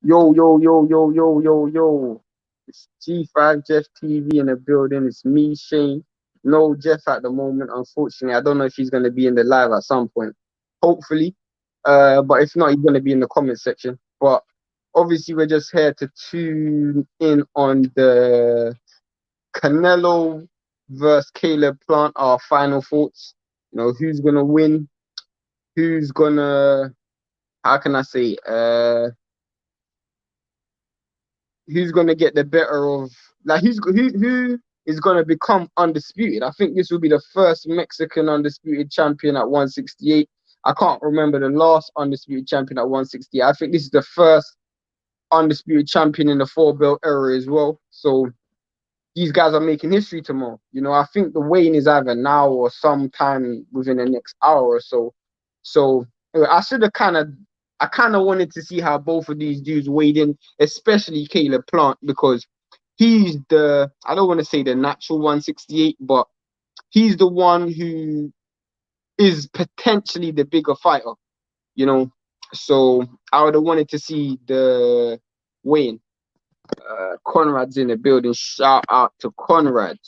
Yo, yo, yo, yo, yo, yo, yo. It's G5 Jeff TV in the building. It's me, Shane. No Jeff at the moment, unfortunately. I don't know if he's going to be in the live at some point. Hopefully. But if not, he's going to be in the comment section. But obviously, we're just here to tune in on the Canelo versus Caleb Plant, our final thoughts. You know, who's going to win? Who's going to, how can I say, who's gonna get the better of, like, who is gonna become undisputed. I think this will be the first Mexican undisputed champion at 168. I can't remember the last undisputed champion at 168. I think this is the first undisputed champion in the four belt era as well. So these guys are making history tomorrow. You know, I think the weigh-in is either now or sometime within the next hour or so. So I kind of wanted to see how both of these dudes weighed in, especially Caleb Plant, because he's the, I don't want to say the natural 168, but he's the one who is potentially the bigger fighter, you know. So I would have wanted to see the weigh-in. Conrad's in the building. Shout out to Conrad.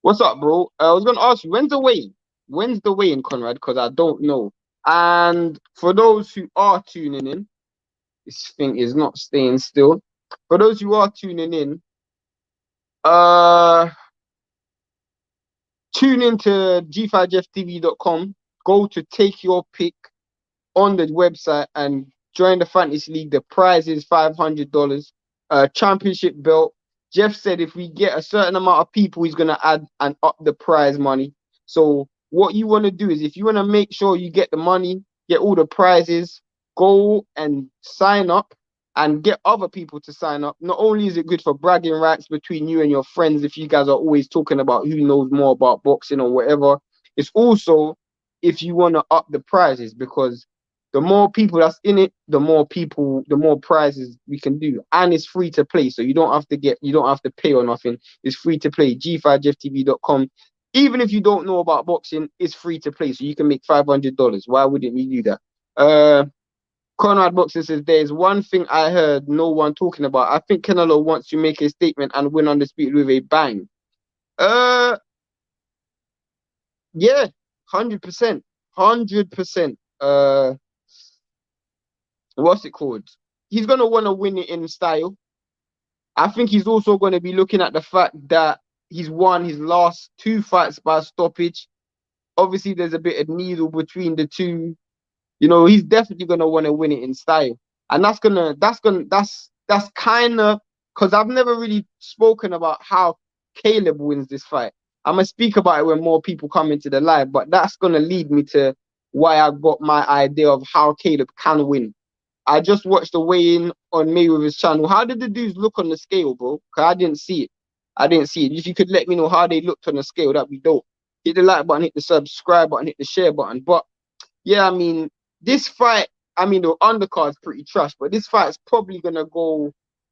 What's up, bro? I was gonna ask you, when's the weigh-in? When's the weigh-in, Conrad? Because I don't know. And for those who are tuning in, this thing is not staying still. For those who are tuning in, uh, tune into g5ftv.com. Go to take your pick on the website and join the fantasy league. The prize is $500. Championship belt. Jeff said if we get a certain amount of people, he's gonna add and up the prize money. So what you want to do is, if you want to make sure you get the money, get all the prizes, go and sign up and get other people to sign up. Not only is it good for bragging rights between you and your friends, if you guys are always talking about who knows more about boxing or whatever, it's also if you want to up the prizes, because the more people that's in it, the more people, the more prizes we can do. And it's free to play. So you don't have to pay or nothing. It's free to play. G5ftv.com. Even if you don't know about boxing, it's free to play. So you can make $500. Why wouldn't you do that? Conrad Boxer says, there's one thing I heard no one talking about. I think Canelo wants to make a statement and win undisputed with a bang. Yeah, 100%. 100%. What's it called? He's gonna want to win it in style. I think he's also going to be looking at the fact that he's won his last two fights by stoppage. Obviously, there's a bit of needle between the two. You know, he's definitely gonna want to win it in style, and that's kind of, because I've never really spoken about how Caleb wins this fight. I'm gonna speak about it when more people come into the live, but that's gonna lead me to why I got my idea of how Caleb can win. I just watched the weigh-in on Mayweather's channel. How did the dudes look on the scale, bro? Because I didn't see it. I didn't see it. If you could let me know how they looked on the scale, that'd be dope. Hit the like button, hit the subscribe button, hit the share button. But yeah, I mean, this fight, I mean, the undercard's pretty trash, but this fight's probably gonna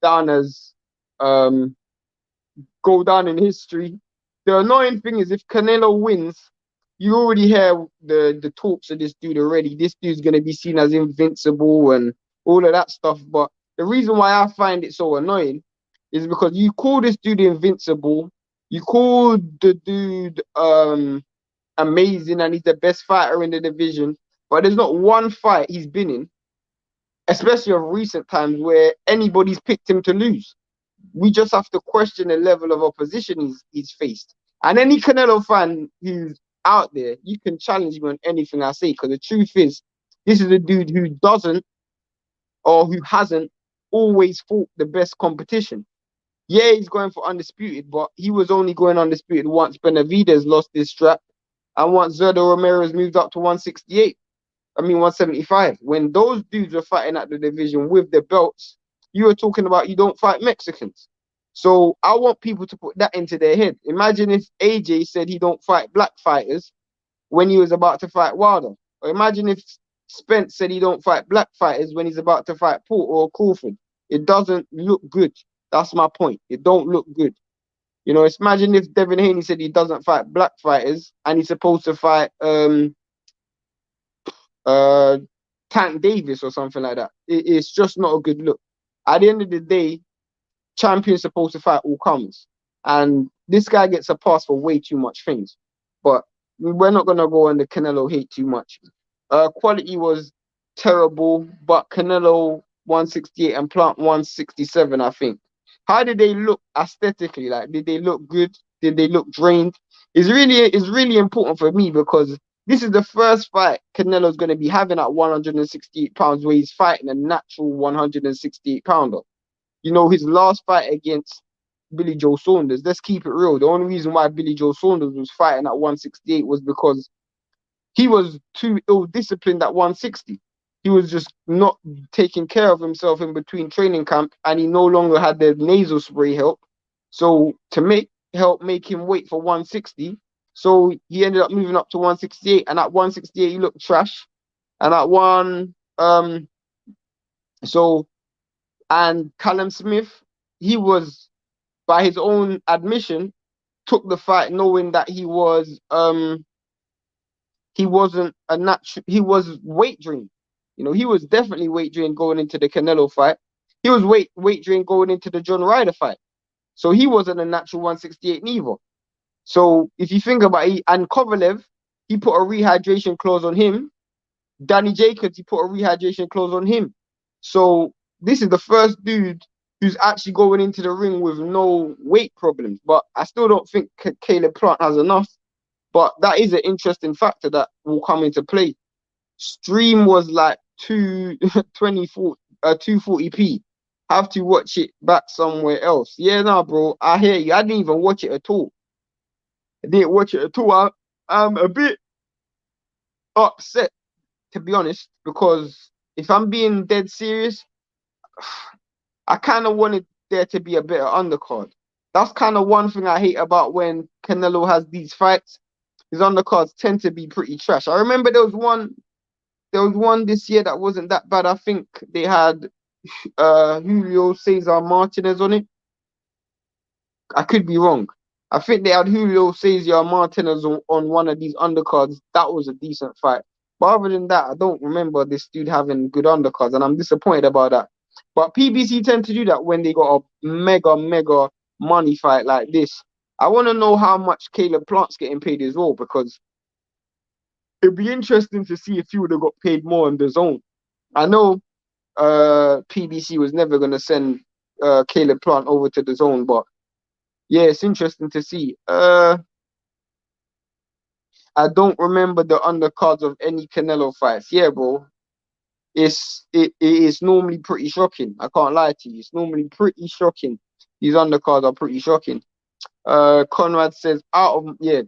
down as go down in history. The annoying thing is, if Canelo wins, you already hear the talks of this dude already. This dude's gonna be seen as invincible and all of that stuff. But the reason why I find it so annoying is because you call this dude invincible, you call the dude amazing, and he's the best fighter in the division, but there's not one fight he's been in, especially of recent times, where anybody's picked him to lose. We just have to question the level of opposition he's faced. And any Canelo fan who's out there, you can challenge me on anything I say, because the truth is, this is a dude who doesn't, or who hasn't, always fought the best competition. Yeah, he's going for undisputed, but he was only going undisputed once Benavidez lost his strap, and once Zerdo Ramirez moved up to 168. I mean 175. When those dudes were fighting at the division with the belts, you were talking about you don't fight Mexicans. So I want people to put that into their head. Imagine if AJ said he don't fight black fighters when he was about to fight Wilder. Or imagine if Spence said he don't fight black fighters when he's about to fight Paul or Crawford. It doesn't look good. That's my point. It don't look good. You know, imagine if Devin Haney said he doesn't fight black fighters and he's supposed to fight Tank Davis or something like that. It's just not a good look. at the end of the day, champion's supposed to fight all comers. And this guy gets a pass for way too much things. But we're not gonna go on the Canelo hate too much. Quality was terrible, but Canelo 168 and Plant 167, I think. How did they look aesthetically? Like, did they look good? Did they look drained? It's really important for me because this is the first fight Canelo's going to be having at 168 pounds, where he's fighting a natural 168 pounder. You know, his last fight against Billy Joe Saunders, let's keep it real. The only reason why Billy Joe Saunders was fighting at 168 was because he was too ill-disciplined at 160. He was just not taking care of himself in between training camp, and he no longer had the nasal spray help. So to help make him wait for 160, so he ended up moving up to 168, and at 168 he looked trash. And at so and Callum Smith, he was, by his own admission, took the fight knowing that he wasn't a natural, he was weight drained. You know, he was definitely weight drained going into the Canelo fight. He was weight drained going into the John Ryder fight. So he wasn't a natural 168 neither. So if you think about it, and Kovalev, he put a rehydration clause on him. Danny Jacobs, he put a rehydration clause on him. So this is the first dude who's actually going into the ring with no weight problems. But I still don't think Caleb Plant has enough. But that is an interesting factor that will come into play. Stream was like 240p. Have to watch it back somewhere else. Yeah, nah, bro. I hear you. I didn't even watch it at all. I didn't watch it at all. I'm a bit upset, to be honest, because if I'm being dead serious, I kind of wanted there to be a better undercard. That's kind of one thing I hate about when Canelo has these fights. His undercards tend to be pretty trash. I remember there was one this year that wasn't that bad. I think they had Julio Cesar Martinez on it. I could be wrong. I think they had Julio Cesar Martinez on one of these undercards. That was a decent fight. But other than that, I don't remember this dude having good undercards, and I'm disappointed about that. But PBC tend to do that when they got a mega money fight like this. I want to know how much Caleb Plant's getting paid as well, because it'd be interesting to see if he would have got paid more in the zone. I know PBC was never going to send Caleb Plant over to the zone, but yeah, it's interesting to see. I don't remember the undercards of any Canelo fights. Yeah, bro. It is normally pretty shocking. I can't lie to you. It's normally pretty shocking. These undercards are pretty shocking. Conrad says yeah,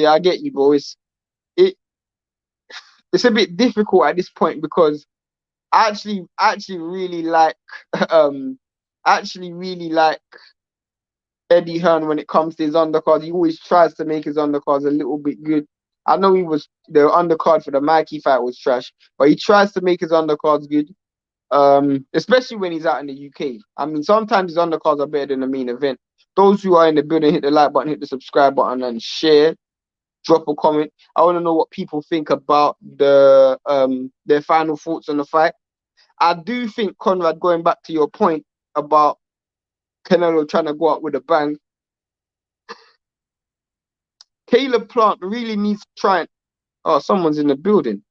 I get you, bro. It's a bit difficult at this point because I actually really like Eddie Hearn when it comes to his undercards. He always tries to make his undercards a little bit good. I know the undercard for the Mikey fight was trash, but he tries to make his undercards good. Especially when he's out in the UK. I mean, sometimes his undercards are better than the main event. Those who are in the building, hit the like button, hit the subscribe button, and share. Drop a comment. I want to know what people think about their final thoughts on the fight. I do think, Conrad, going back to your point about Canelo trying to go out with a bang, Caleb Plant really needs to try and... Oh, someone's in the building.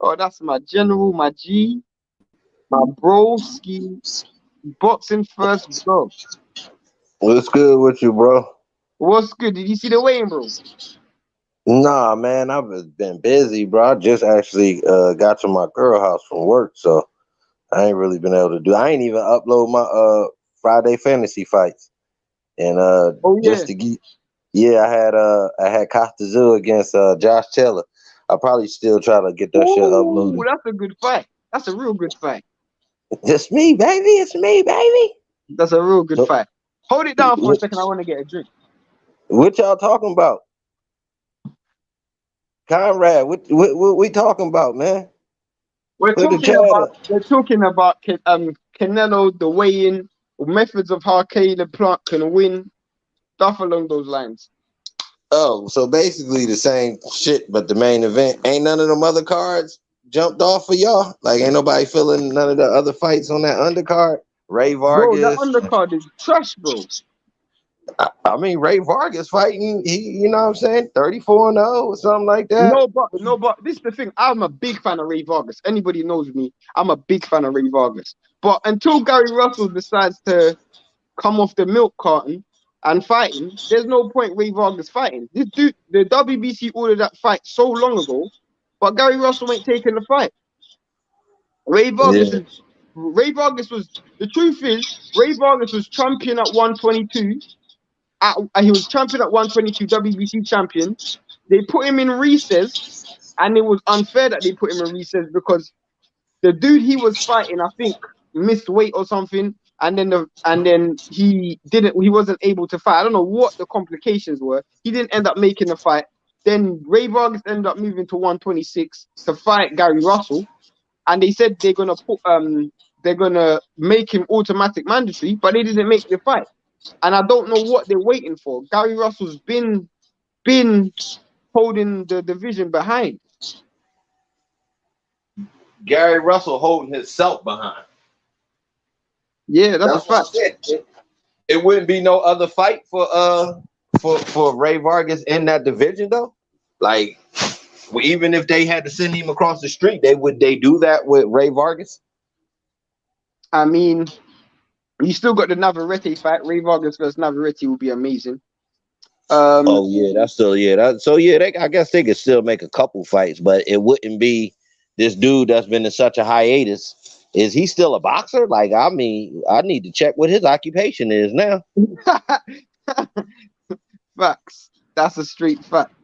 Oh, that's my general, my G, my broski, boxing first vlog. What's good with you, bro? What's good? Did you see the weigh-in, bro? Nah, man, I've been busy, bro. I just actually got to my girl house from work, so I ain't really been able to do. I ain't even upload my Friday fantasy fights, and Oh yeah. just to get, yeah, I had Costa against Josh Taylor. I'll probably still try to get that shit uploaded. That's a good fight. That's a real good fight. It's me, baby. It's me, baby. That's a real good So, fight. Hold it down for a second. I want to get a drink. what y'all talking about? Conrad, what we talking about, man? We're talking about Canelo, the weigh-in, methods of how Caleb Plant can win, stuff along those lines. Oh, so basically the same shit, but the main event. Ain't none of them other cards jumped off for y'all? Like, ain't nobody feeling none of the other fights on that undercard? Ray Bro, that Vargas. undercard is trash, bro. I mean, Ray Vargas fighting, you know what I'm saying, 34-0 or something like that. No, but this is the thing. I'm a big fan of Ray Vargas. Anybody knows me, I'm a big fan of Ray Vargas. But until Gary Russell decides to come off the milk carton and fighting, there's no point Ray Vargas fighting. This dude, the WBC ordered that fight so long ago, but Gary Russell ain't taking the fight. Ray Yeah. Vargas is Ray Vargas was the truth is Ray Vargas was champion at 122. He was champion at 122, WBC champion. They put him in recess, and it was unfair that they put him in recess because the dude he was fighting, I think, missed weight or something, and then he wasn't able to fight. I don't know what the complications were. He didn't end up making the fight. Then Ray Vargas ended up moving to 126 to fight Gary Russell, and they said they're gonna make him automatic mandatory, but they didn't make the fight. And I don't know what they're waiting for. Gary Russell's been holding the division behind. Gary Russell holding himself behind. Yeah, that's a fact. It wouldn't be no other fight for Ray Vargas in that division though. Like, even if they had to send him across the street, they do that with Ray Vargas? I mean, you still got the Navarrete fight. Ray Vargas versus Navarrete will be amazing. Oh yeah, that's still I guess they could still make a couple fights, but it wouldn't be this dude that's been in such a hiatus. Is he still a boxer? Like, I mean, I need to check what his occupation is now. Facts. That's a straight fact.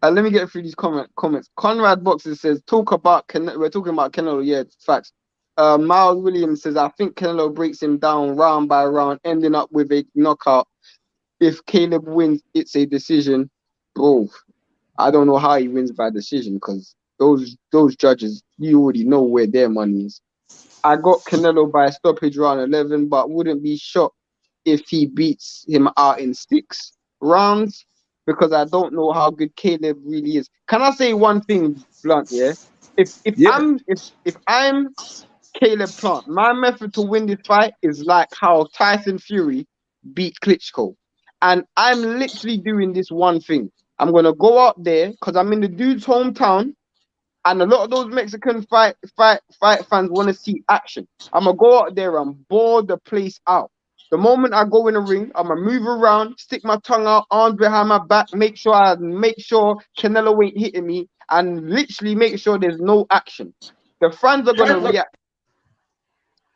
Let me get through these comments. Conrad Boxes says, we're talking about Canelo. Yeah, facts. Miles Williams says, I think Canelo breaks him down round by round, ending up with a knockout. If Caleb wins, it's a decision. Bro, I don't know how he wins by decision because those judges, you already know where their money is. I got Canelo by stoppage round 11, but wouldn't be shocked if he beats him out in 6 rounds because I don't know how good Caleb really is. Can I say one thing, Blunt? Yeah, if I'm Caleb Plant, my method to win this fight is like how Tyson Fury beat Klitschko, and I'm literally doing this one thing. I'm gonna go out there because I'm in the dude's hometown. And a lot of those Mexican fight fans want to see action. I'm going to go out there and bore the place out. The moment I go in the ring, I'm going to move around, stick my tongue out, arms behind my back, make sure Canelo ain't hitting me, and literally make sure there's no action. The fans are going to react.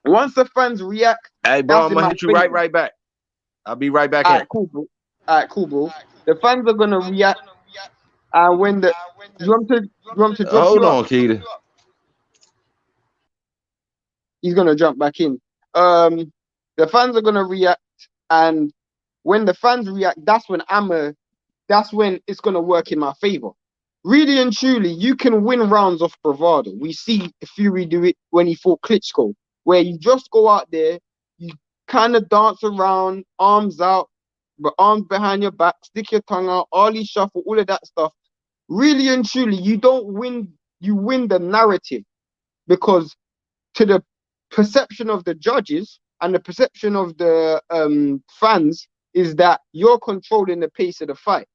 Once the fans react, hey, bro, I'm going to hit you right back. I'll be right back in. Cool, bro. All right, cool, bro. The fans are going to react. And when the you want to drop Hold you on, up? Keita. He's gonna jump back in. The fans are gonna react, and when the fans react, that's when it's gonna work in my favor. Really and truly, you can win rounds off bravado. We see Fury do it when he fought Klitschko, where you just go out there, you kind of dance around, arms out, but arms behind your back, stick your tongue out, ollie shuffle, all of that stuff. Really and truly, you don't win. You win the narrative because to the perception of the judges and the perception of the fans is that you're controlling the pace of the fight.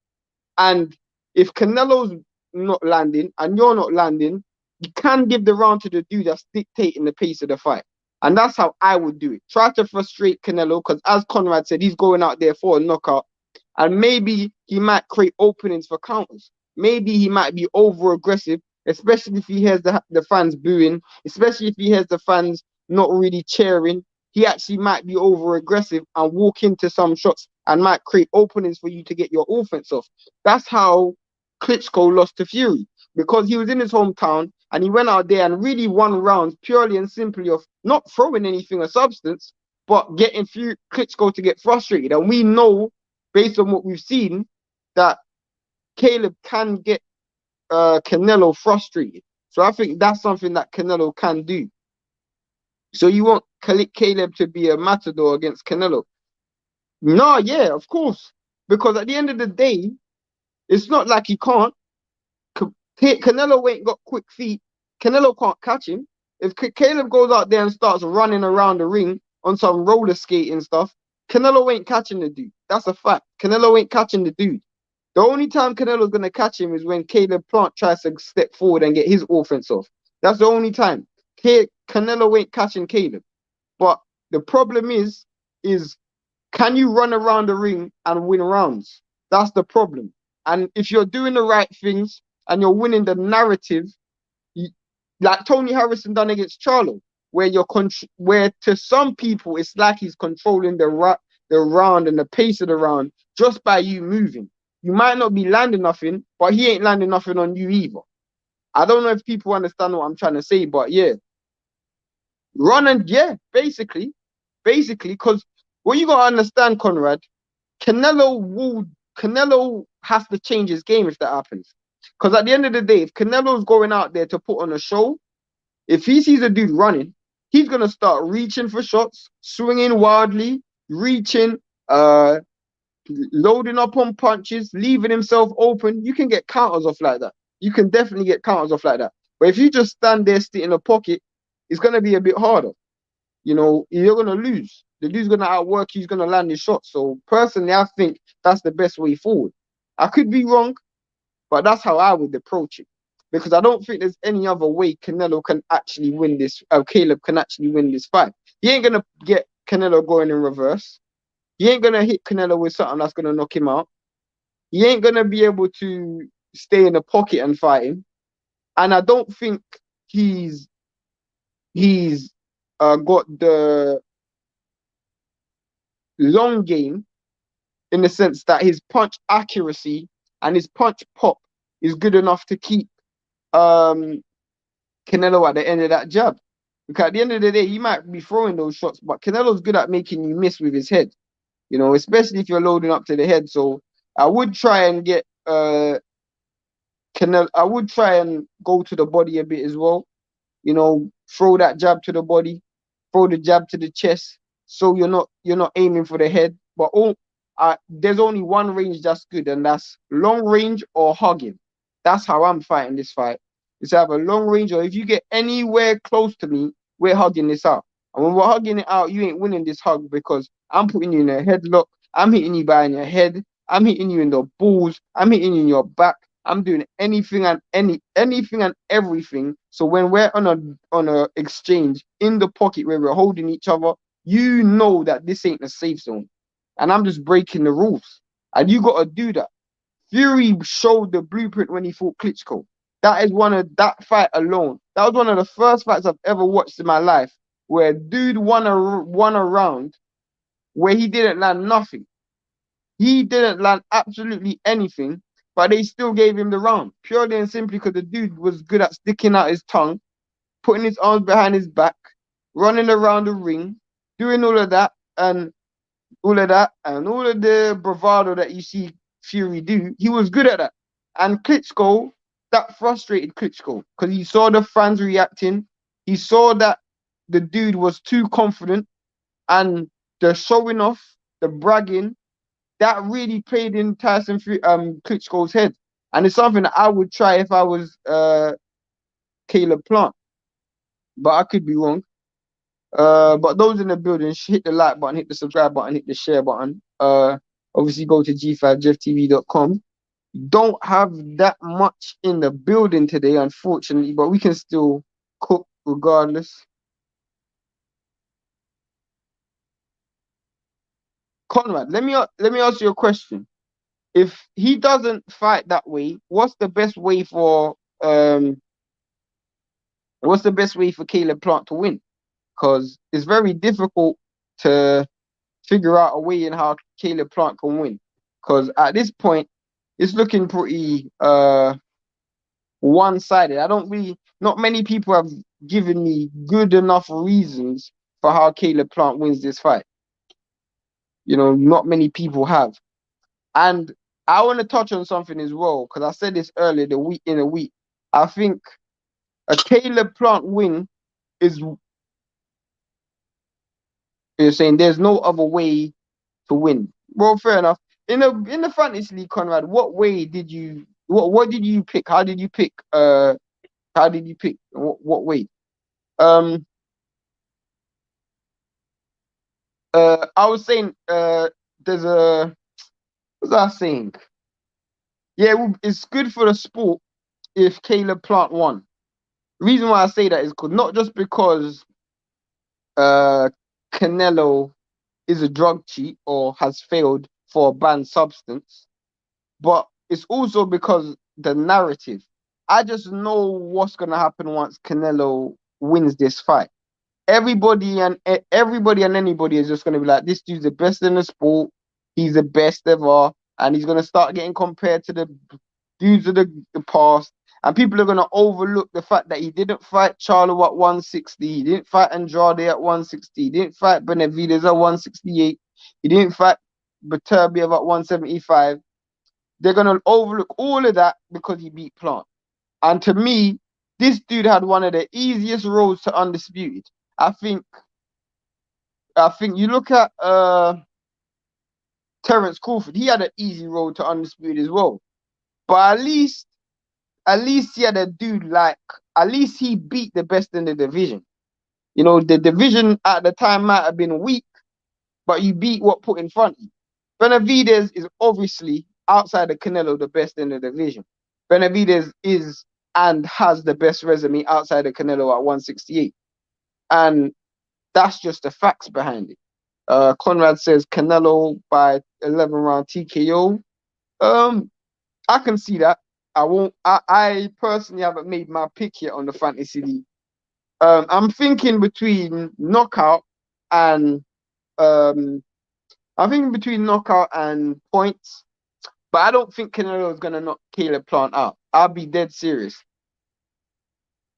And if Canelo's not landing and you're not landing, you can give the round to the dude that's dictating the pace of the fight. And that's how I would do it. Try to frustrate Canelo because, as Conrad said, he's going out there for a knockout. And maybe he might create openings for counters. Maybe he might be over aggressive, especially if he hears the fans booing, especially if he hears the fans not really cheering. He actually might be over aggressive and walk into some shots and might create openings for you to get your offense off. That's how Klitschko lost to Fury, because he was in his hometown and he went out there and really won rounds purely and simply of not throwing anything of substance, but getting Klitschko to get frustrated. And we know, based on what we've seen, that Caleb can get Canelo frustrated. So I think that's something that Canelo can do. So you want Caleb to be a matador against Canelo? No, yeah, of course. Because at the end of the day, it's not like he can't. Canelo ain't got quick feet. Canelo can't catch him. If Caleb goes out there and starts running around the ring on some roller skating stuff, Canelo ain't catching the dude. That's a fact. Canelo ain't catching the dude. The only time Canelo's gonna catch him is when Caleb Plant tries to step forward and get his offense off. That's the only time. Canelo ain't catching Caleb. But the problem is can you run around the ring and win rounds? That's the problem. And if you're doing the right things and you're winning the narrative, you, like Tony Harrison done against Charlo, where to some people it's like he's controlling the round and the pace of the round just by you moving. You might not be landing nothing, but he ain't landing nothing on you either. I don't know if people understand what I'm trying to say, but yeah, run and yeah, basically, because what you gotta understand, Conrad, Canelo has to change his game if that happens. Because at the end of the day, if Canelo's going out there to put on a show, if he sees a dude running, he's gonna start reaching for shots, swinging wildly, reaching, loading up on punches, leaving himself open. You can get counters off like that. You can definitely get counters off like that. But if you just stand there, sit in a pocket, it's gonna be a bit harder. You know, you're gonna lose. The dude's gonna outwork you. He's gonna land his shot. So personally, I think that's the best way forward. I could be wrong, but that's how I would approach it. Because I don't think there's any other way Canelo can actually win this. Caleb can actually win this fight. He ain't gonna get Canelo going in reverse. He ain't gonna hit Canelo with something that's gonna knock him out. He ain't gonna be able to stay in the pocket and fight him. And I don't think he's got the long game in the sense that his punch accuracy and his punch pop is good enough to keep Canelo at the end of that jab. Because at the end of the day, he might be throwing those shots, but Canelo's good at making you miss with his head. You know, especially if you're loading up to the head. So I would try and get Canelo. I would try and go to the body a bit as well. You know, throw that jab to the body, throw the jab to the chest. So you're not aiming for the head. But there's only one range that's good, and that's long range or hugging. That's how I'm fighting this fight. It's either long range or if you get anywhere close to me, we're hugging this out. And when we're hugging it out, you ain't winning this hug because I'm putting you in a headlock. I'm hitting you behind your head. I'm hitting you in the balls. I'm hitting you in your back. I'm doing anything and anything and everything. So when we're on a exchange in the pocket where we're holding each other, you know that this ain't a safe zone. And I'm just breaking the rules. And you gotta do that. Fury showed the blueprint when he fought Klitschko. That fight alone. That was one of the first fights I've ever watched in my life where dude won a round where he didn't land nothing. He didn't land absolutely anything, but they still gave him the round. Purely and simply because the dude was good at sticking out his tongue, putting his arms behind his back, running around the ring, doing all of that and all of the bravado that you see Fury do. He was good at that. And Klitschko, that frustrated Klitschko because he saw the fans reacting. He saw that the dude was too confident and the showing off, the bragging, that really played in Klitschko's head. And it's something that I would try if I was Caleb Plant. But I could be wrong. But those in the building, hit the like button, hit the subscribe button, hit the share button. Obviously go to g5jefftv.com. Don't have that much in the building today, unfortunately, but we can still cook regardless. Conrad, let me ask you a question. If he doesn't fight that way, what's the best way for Caleb Plant to win? Because it's very difficult to figure out a way in how Caleb Plant can win. Because at this point, it's looking pretty one-sided. Not many people have given me good enough reasons for how Caleb Plant wins this fight. You know, not many people have. And I want to touch on something as well, because I said this earlier, in a week. I think a Caleb Plant win is, you're saying there's no other way to win. Well, fair enough. In the fantasy league, Conrad, what did you pick? How did you pick? What way? Um, I was saying, there's a, what was I saying? Yeah, it's good for the sport if Caleb Plant won. The reason why I say that is because not just because uh Canelo is a drug cheat or has failed for a banned substance, but it's also because the narrative. I just know what's gonna happen once Canelo wins this fight. Everybody and anybody is just gonna be like, this dude's the best in the sport. He's the best ever, and he's gonna start getting compared to the dudes of the past. And people are gonna overlook the fact that he didn't fight Charlo at 160. He didn't fight Andrade at 160. He didn't fight Benavidez at 168. He didn't fight Beterbiev at 175. They're gonna overlook all of that because he beat Plant. And to me, this dude had one of the easiest roads to undisputed. I think I think you look at Terence Crawford, he had an easy road to undisputed as well. But at least he had a dude like, at least he beat the best in the division. You know, the division at the time might have been weak, but you beat what put in front of you. Benavidez is obviously outside of Canelo the best in the division. Benavidez is and has the best resume outside of Canelo at 168. And that's just the facts behind it. Conrad says Canelo by 11 round TKO. I can see that. I won't. I personally haven't made my pick yet on the fantasy league. I'm thinking between knockout and um, I'm thinking between knockout and points. But I don't think Canelo is gonna knock Caleb Plant out. I'll be dead serious.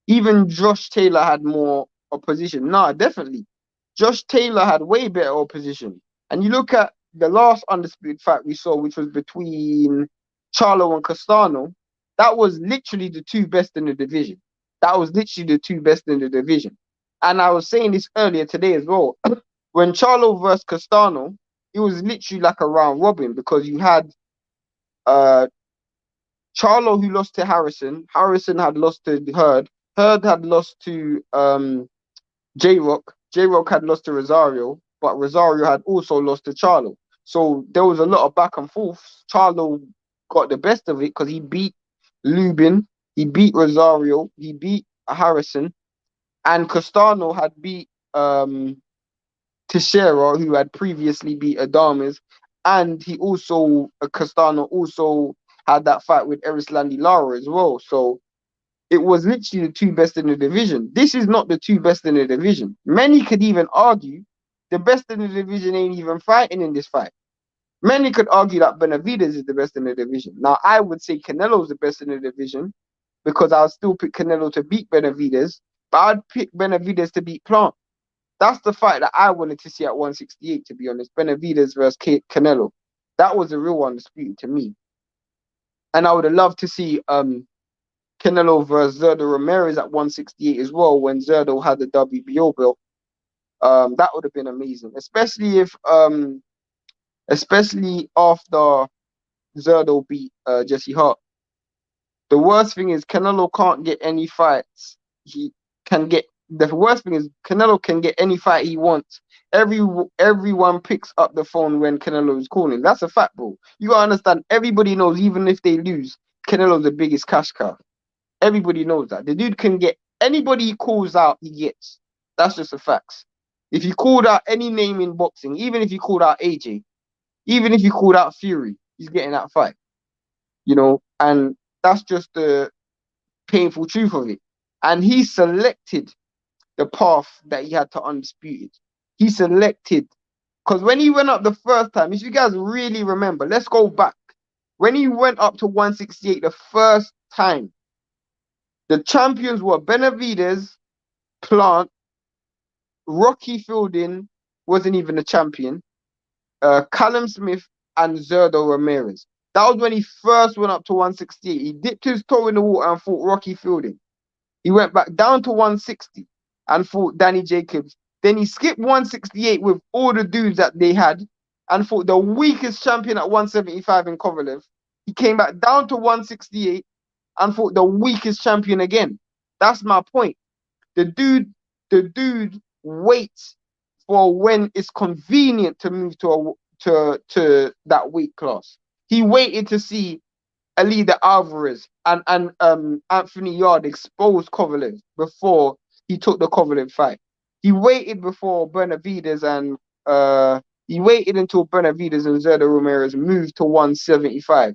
Even Josh Taylor had more opposition. Nah, definitely. Josh Taylor had way better opposition. And you look at the last undisputed fight we saw, which was between Charlo and Castano, that was literally the two best in the division. That was literally the two best in the division. And I was saying this earlier today as well. When Charlo versus Castano, it was literally like a round robin because you had uh Charlo who lost to Harrison. Harrison had lost to Hurd. Hurd had lost to J Rock. J Rock had lost to Rosario, but Rosario had also lost to Charlo. So there was a lot of back and forth. Charlo got the best of it because he beat Lubin, he beat Rosario, he beat Harrison, and Castano had beat Teixeira, who had previously beat Adames, and he also Castano also had that fight with Erislandy Lara as well. So it was literally the two best in the division. This is not the two best in the division. Many could even argue the best in the division ain't even fighting in this fight. Many could argue that Benavidez is the best in the division. Now, I would say Canelo's the best in the division because I'll still pick Canelo to beat Benavidez, but I'd pick Benavidez to beat Plant. That's the fight that I wanted to see at 168, to be honest. Benavidez versus Canelo. That was a real one disputed to me. And I would have loved to see Canelo versus Zerdo Ramirez at 168 as well when Zerdo had the WBO belt. That would have been amazing, especially after Zerdo beat Jesse Hart. The worst thing is Canelo can't get any fights. The worst thing is Canelo can get any fight he wants. Everyone picks up the phone when Canelo is calling. That's a fact, bro. You gotta understand. Everybody knows, even if they lose, Canelo's the biggest cash cow. Everybody knows that. The dude can get anybody he calls out, he gets. That's just a fact. If you called out any name in boxing, even if you called out AJ, even if you called out Fury, he's getting that fight. You know, and that's just the painful truth of it. And he selected the path that he had to undisputed. He selected, because when he went up the first time, if you guys really remember, let's go back. When he went up to 168 the first time, the champions were Benavidez, Plant, Rocky Fielding wasn't even a champion, Callum Smith, and Zerdo Ramirez. That was when he first went up to 168. He dipped his toe in the water and fought Rocky Fielding. He went back down to 160 and fought Danny Jacobs. Then he skipped 168 with all the dudes that they had and fought the weakest champion at 175 in Kovalev. He came back down to 168 and fought the weakest champion again. That's my point. The dude waits for when it's convenient to move to that weight class. He waited to see Alida Alvarez and Anthony Yard exposed Kovalev before he took the Kovalev fight. He waited before Benavidez and he waited until Benavidez and Zerdo Ramirez moved to 175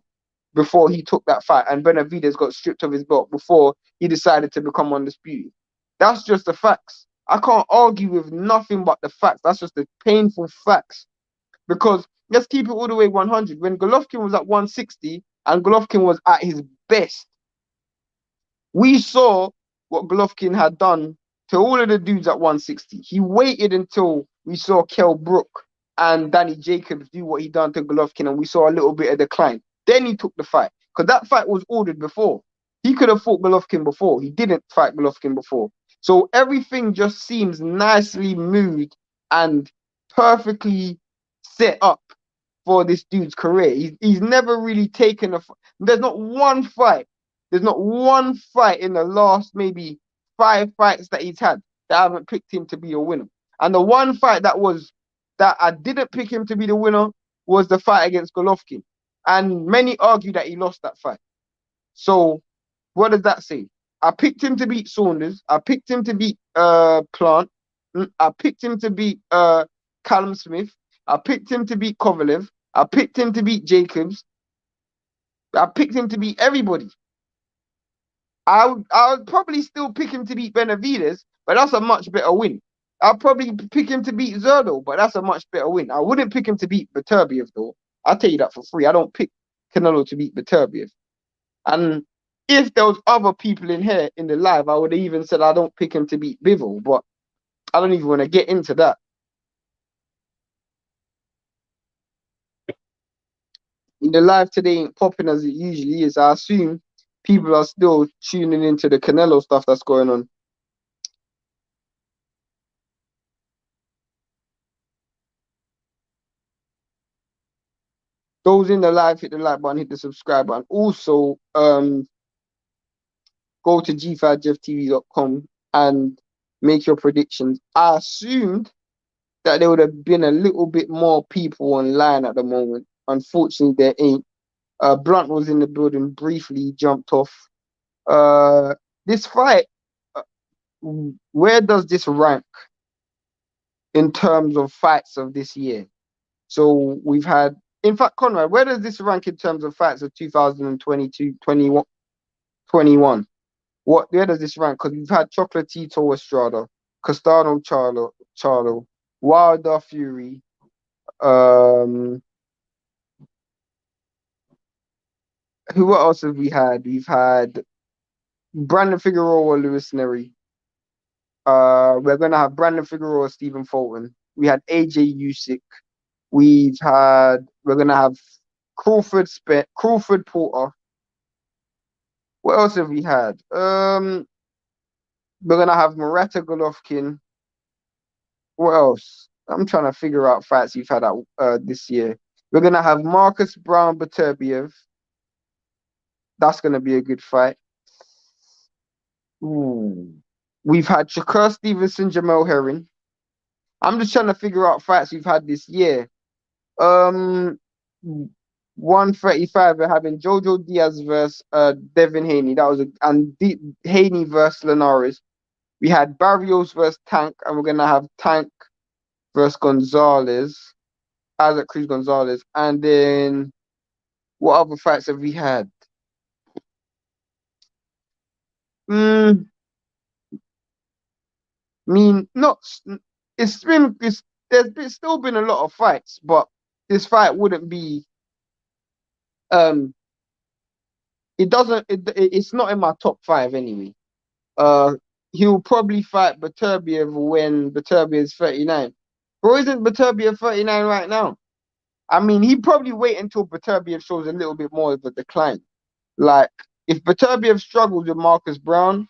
before he took that fight, and Benavidez got stripped of his belt before he decided to become undisputed. That's just the facts. I can't argue with nothing but the facts. That's just the painful facts. Because let's keep it all the way 100. When Golovkin was at 160 and Golovkin was at his best, we saw what Golovkin had done to all of the dudes at 160. He waited until we saw Kell Brook and Danny Jacobs do what he done to Golovkin, and we saw a little bit of decline. Then he took the fight, because that fight was ordered before. He could have fought Golovkin before. He didn't fight Golovkin before. So everything just seems nicely moved and perfectly set up for this dude's career. He's never really taken there's not one fight. There's not one fight in the last maybe 5 fights that he's had that I haven't picked him to be a winner. And the one fight that I didn't pick him to be the winner was the fight against Golovkin. And many argue that he lost that fight. So what does that say? I picked him to beat Saunders. I picked him to beat Plant. I picked him to beat Callum Smith. I picked him to beat Kovalev. I picked him to beat Jacobs. I picked him to beat everybody. I would probably still pick him to beat Benavidez, but that's a much better win. I'll probably pick him to beat Zerdo, but that's a much better win. I wouldn't pick him to beat Beterbiev, though. I'll tell you that for free. I don't pick Canelo to beat Beterbiev. And if there was other people in here in the live, I would have even said I don't pick him to beat Bivol, but I don't even want to get into that. The live today ain't popping as it usually is. I assume people are still tuning into the Canelo stuff that's going on. Those in the live, hit the like button, hit the subscribe button. Also, go to g5jeftv.com and make your predictions. I assumed that there would have been a little bit more people online at the moment. Unfortunately, there ain't. Blunt was in the building briefly, jumped off. This fight, where does this rank in terms of fights of this year? So we've had, in fact, Conrad, where does this rank in terms of fights of 2022, 21? Where does this rank? Because we've had Chocolatito Estrada, Castano Charlo, Wilder Fury, who else have we had? We've had Brandon Figueroa, Lewis Neri. We're gonna have Brandon Figueroa, Stephen Fulton. We had AJ Usyk. We're gonna have Crawford Porter. What else have we had? We're gonna have Murata Golovkin. What else? I'm trying to figure out fights you've had out this year. We're gonna have Marcus Brown Beterbiev. That's gonna be a good fight. Ooh. We've had Shakur Stevenson, Jamel Herring. I'm just trying to figure out fights we've had this year. 135, we're having Jojo Diaz versus Devin Haney. That was Haney versus Linares. We had Barrios versus Tank, and we're gonna have Tank versus Gonzalez, Isaac Cruz Gonzalez. And then what other fights have we had? There's still been a lot of fights, but this fight wouldn't be it's not in my top 5 anyway. He'll probably fight Beterbiev when Beterbiev is 39. Bro, isn't Beterbiev 39 right now? I mean, he'd probably wait until Beterbiev shows a little bit more of a decline. Like, if Beterbiev struggles with Marcus Brown,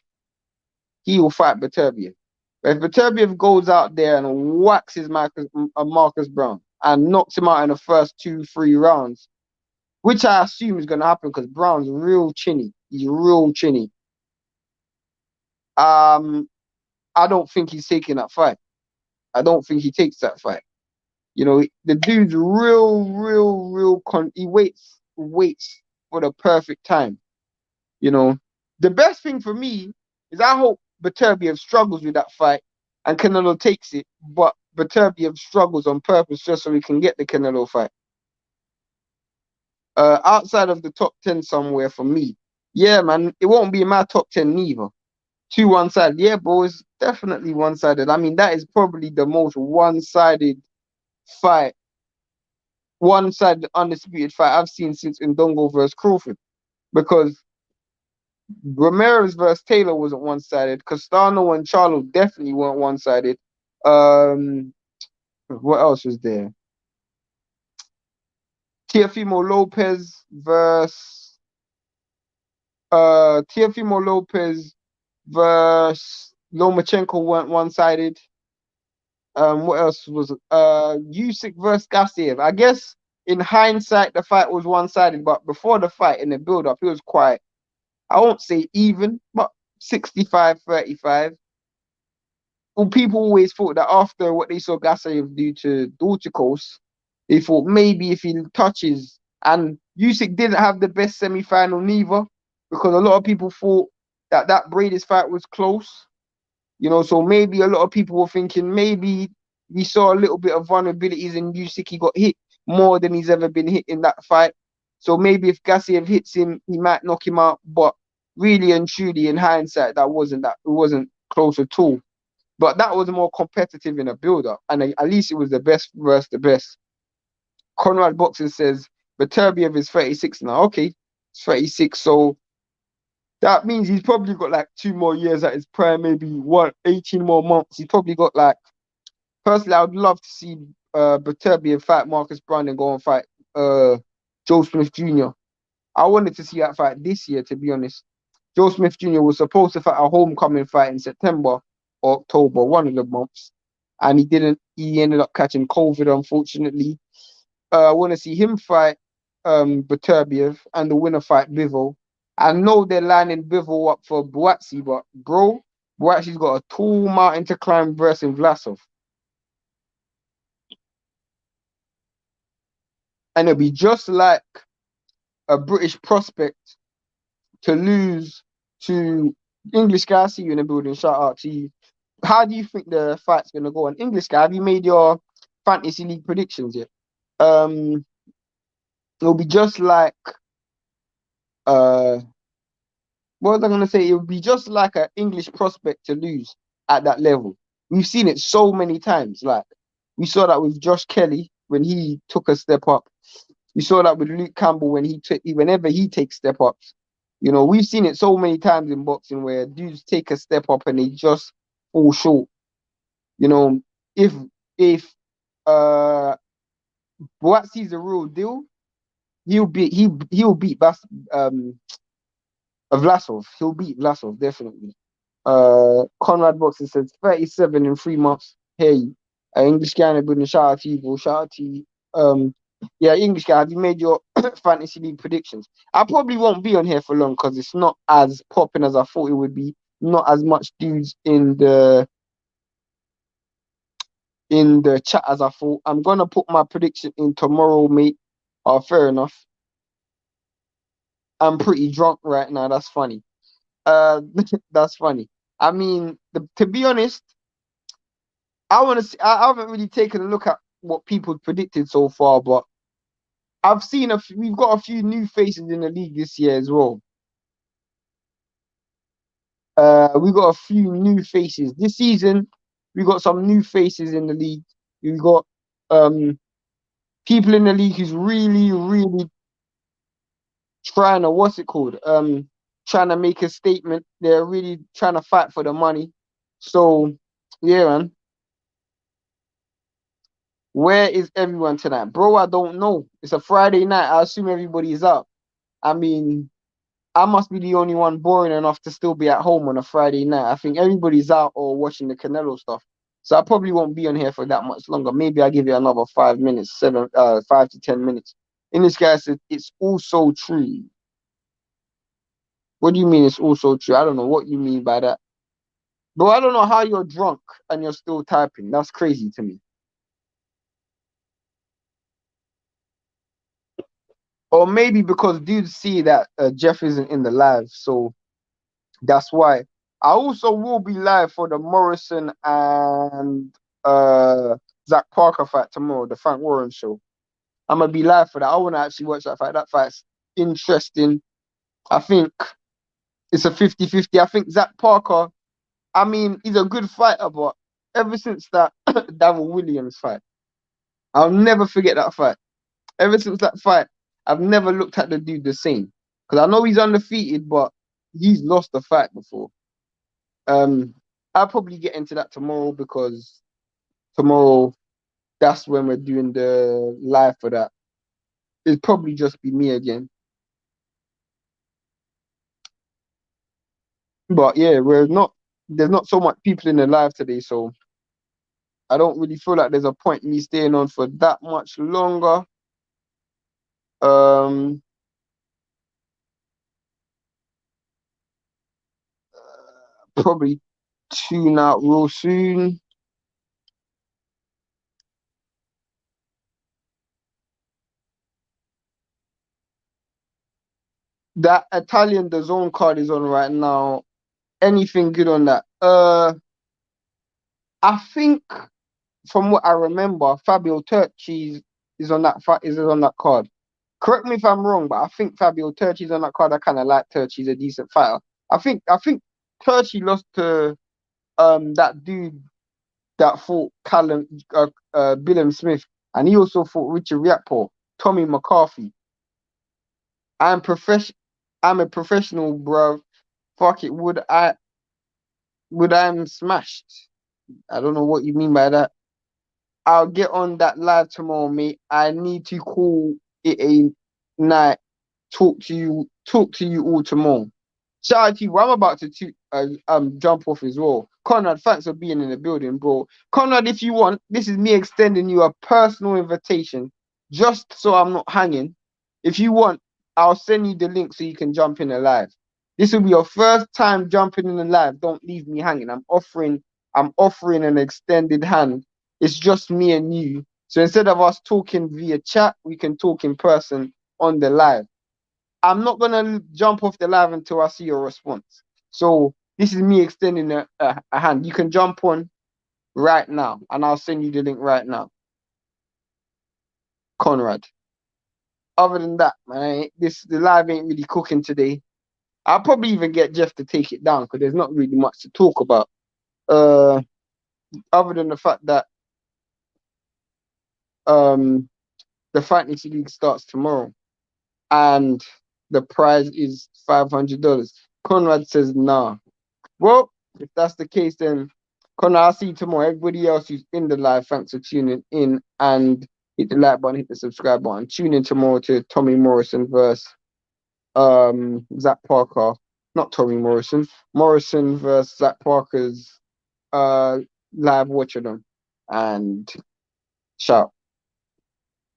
he will fight Beterbiev. But if Beterbiev goes out there and waxes Marcus Brown and knocks him out in the first 2-3 rounds, which I assume is going to happen because Brown's real chinny. He's real chinny. I don't think he's taking that fight. I don't think he takes that fight. You know, the dude's real. He waits for the perfect time. You know, the best thing for me is I hope Beterbiev struggles with that fight and Canelo takes it, but Beterbiev struggles on purpose just so he can get the Canelo fight. Outside of the top 10 somewhere for me, yeah, man, it won't be in my top 10 neither. Two one-sided, yeah, bro, it's definitely one-sided. I mean, that is probably the most one-sided fight, one-sided undisputed fight I've seen since Ndongo versus Crawford, because Ramirez versus Taylor wasn't one-sided. Castano and Charlo definitely weren't one-sided. What else was there? Teofimo Lopez versus Teofimo Lopez versus Lomachenko weren't one-sided. What else was Usyk versus Gassiev? I guess in hindsight the fight was one-sided, but before the fight in the build-up, it was quite, I won't say even, but 65-35. Well, people always thought that after what they saw Gassiev do to Dorticos, they thought maybe if he touches, and Usyk didn't have the best semi-final neither, because a lot of people thought that that Brady's fight was close. You know, so maybe a lot of people were thinking maybe we saw a little bit of vulnerabilities in Usyk. He got hit more than he's ever been hit in that fight. So maybe if Gassiev hits him, he might knock him out. But really and truly, in hindsight, it wasn't close at all. But that was more competitive in a build-up, and at least it was the best versus the best. Conrad Boxing says Beterbiev is 36 now. Okay, it's 36, so that means he's probably got like 2 more years at his prime, maybe 18 more months. He's probably got like, personally, I would love to see Beterbiev fight Marcus Brown and go and fight Joe Smith Jr. I wanted to see that fight this year, to be honest. Joe Smith Jr. was supposed to fight a homecoming fight in September or October, one of the months, and he didn't. He ended up catching COVID, unfortunately. I want to see him fight Beterbiev and the winner fight Bivol. I know they're lining Bivol up for Buatsi, but bro, Buatsi's got a tall mountain to climb versus Vlasov. And it'll be just like a British prospect to lose to English guy. I see you in the building. Shout out to you. How do you think the fight's gonna go? And English guy, have you made your fantasy league predictions yet? It'll be just like what was I gonna say? It would be just like an English prospect to lose at that level. We've seen it so many times. Like we saw that with Josh Kelly when he took a step up. We saw that with Luke Campbell when whenever he takes step ups. You know, we've seen it so many times in boxing where dudes take a step up and they just fall short. You know, if uh Boatsi's the real deal, he'll beat Vlasov. He'll beat Vlasov definitely. Conrad Boxing says 37 in 3 months. Hey, English guy in the building. Shout out to you, bro. Shout out to you. Yeah, English guy, have you made your fantasy league predictions? I probably won't be on here for long because it's not as popping as I thought it would be. Not as much dudes in the chat as I thought. I'm gonna put my prediction in tomorrow, mate. Oh, fair enough. I'm pretty drunk right now. That's funny. That's funny. I mean, to be honest, I want to see. I haven't really taken a look at what people predicted so far, but we've got a few new faces in the league this year as well. We got a few new faces this season. We got some new faces in the league. We've got people in the league who's really trying to trying to make a statement. They're really trying to fight for the money. So yeah, man. Where is everyone tonight? Bro, I don't know. It's a Friday night. I assume everybody's up. I mean, I must be the only one boring enough to still be at home on a Friday night. I think everybody's out or watching the Canelo stuff. So I probably won't be on here for that much longer. Maybe I'll give you another 5 minutes, 5 to 10 minutes. In this guy said, it's also true. What do you mean it's also true? I don't know what you mean by that. Bro, I don't know how you're drunk and you're still typing. That's crazy to me. Or maybe because dudes see that Jeff isn't in the live, so that's why. I also will be live for the Morrison and Zach Parker fight tomorrow, the Frank Warren show. I'm gonna be live for that. I want to actually watch that fight. That fight's interesting. I think it's a 50-50. I think Zach Parker, I mean, he's a good fighter, but ever since that Darryl Williams fight, I'll never forget that fight. Ever since that fight, I've never looked at the dude the same. Because I know he's undefeated, but he's lost the fight before. I'll probably get into that tomorrow because tomorrow that's when we're doing the live for that. It'll probably just be me again. But yeah, there's not so much people in the live today, so I don't really feel like there's a point in me staying on for that much longer. Um Probably tune out real soon. That Italian the zone card is on right now. Anything good on that? I think from what I remember, Fabio Turchi is on that card. Correct me if I'm wrong, but I think Fabio Turchi's on that card. I kind of like Turchi. He's a decent fighter. I think Turchi lost to that dude that fought Billum Smith, and he also fought Richard Riakpo, Tommy McCarthy. I'm profession. I'm a professional, bro. Fuck it. I'm smashed? I don't know what you mean by that. I'll get on that live tomorrow, mate. I need to call it a night. Talk to you all tomorrow. Shout out to you. I'm about to jump off as well. Conrad, thanks for being in the building, bro. Conrad, if you want, this is me extending you a personal invitation, just so I'm not hanging. If you want, I'll send you the link so you can jump in the live. This will be your first time jumping in the live. Don't leave me hanging. I'm offering an extended hand. It's just me and you. So instead of us talking via chat, we can talk in person on the live. I'm not gonna jump off the live until I see your response. So this is me extending a hand. You can jump on right now, and I'll send you the link right now, Conrad. Other than that, man, the live ain't really cooking today. I'll probably even get Jeff to take it down because there's not really much to talk about. Uh, Other than the fact that um the Fantasy League starts tomorrow and the prize is $500. Conrad says nah. Well, if that's the case, then Connor, I'll see you tomorrow. Everybody else who's in the live, thanks for tuning in and hit the like button, hit the subscribe button. Tune in tomorrow to Tommy Morrison versus Zach Parker. Not Tommy Morrison. Morrison versus Zach Parker's uh live watching them. And shout.